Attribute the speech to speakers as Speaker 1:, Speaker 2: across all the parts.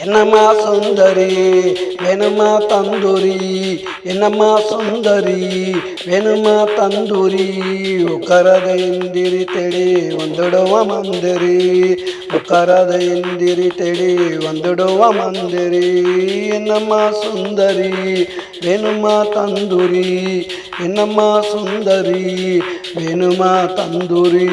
Speaker 1: என்னம்மா சுந்தரி வேணுமா தந்தூரி, என்னம்மா சுந்தரி வேணுமா தந்தூரி, உக்கரத இந்திரி தேடி வந்துடுவா மந்திரி, உக்கரத இந்திரி தேடி வந்துடுவா மந்திரி. என்னம்மா சுந்தரி வேணுமா தந்தூரி, என்னம்மா சுந்தரி வேணுமா தந்தூரி.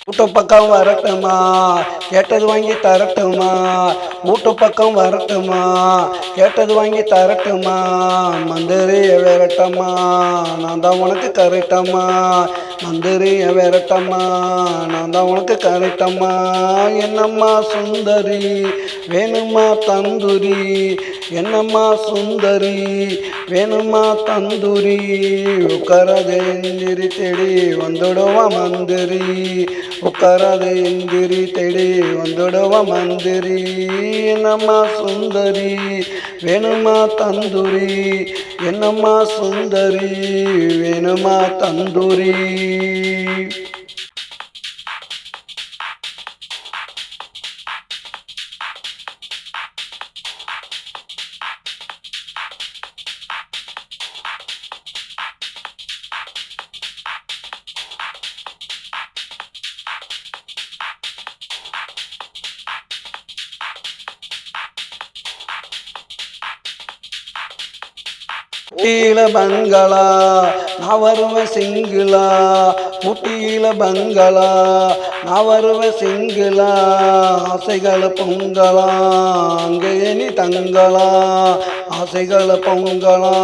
Speaker 1: வீட்டு பக்கம் வரட்டுமா, கேட்டது வாங்கி தரட்டுமா, வீட்டு பக்கம் வரட்டுமா, கேட்டது வாங்கி தரட்டுமா, மந்திரிய விரட்டம்மா நான் தான் உனக்கு கரெக்டம்மா, மந்திரிய விரட்டம்மா நான் தான் உனக்கு கரெக்டம்மா. என்னம்மா சுந்தரி வேணுமா தந்தூரி, என்னம்மா சுந்தரி வேணுமா தந்தூரி, உக்கரத இந்திரி தேடி வந்துடுவா மந்திரி, உக்கரத இந்திரி தேடி வந்துடுவா மந்திரி. என்னம்மா சுந்தரி வேணுமா தந்தூரி, என்னம்மா சுந்தரி வேணுமா தந்தூரி. முட்டியில பங்களா நான் வருவேன் சிங்கிளா, முட்டியில பங்களா நான் வருவேன் சிங்கிளா, ஆசைகளை பொங்கலா அங்கேயே நீ தங்களா, ஆசைகளை பொங்கலா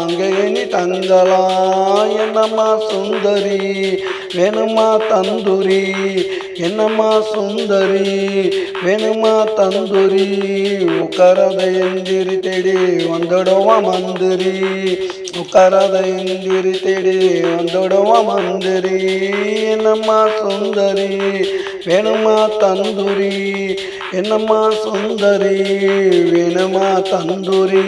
Speaker 1: அங்கேயே நீ தங்களா. என்னம்மா சுந்தரி வேணுமா தந்தூரி, என்னம்மா சுந்தரி வேணுமா தந்தூரி, உக்கரத எந்திரி தேடி வந்துடுவா மந்திரி, உக்கரத எந்திரி தேடி வந்துடுவா மந்திரி. என்னம்மா சுந்தரி வேணுமா தந்தூரி, என்னம்மா சுந்தரி வேணுமா தந்தூரி.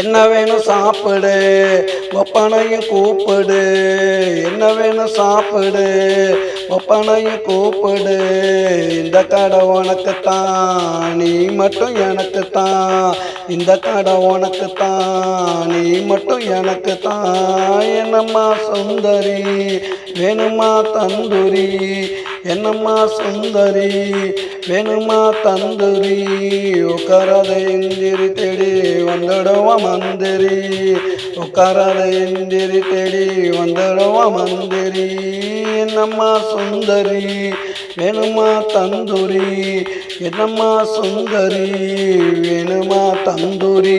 Speaker 1: என்ன வேணும் சாப்பிடு ஒப்பனையும் கூப்பிடு, என்ன வேணும் சாப்பிடு ஒப்பனையும் கூப்பிடு, இந்த கடை உனக்குத்தான் நீ மட்டும் எனக்குத்தான், இந்த கடை உனக்குத்தான் நீ மட்டும் எனக்குத்தான். என்னம்மா சுந்தரி வேணுமா தந்தூரி, என்னம்மா சுந்தரி வேணுமா தந்தூரி, உக்கரத இந்திரி தேடி வந்துடுவா மந்திரி, உக்கரத இந்திரி தேடி வந்துடுவா மந்திரி. என்னம்மா சுந்தரி வேணுமா தந்தூரி, என்னம்மா சுந்தரி வேணுமா தந்தூரி.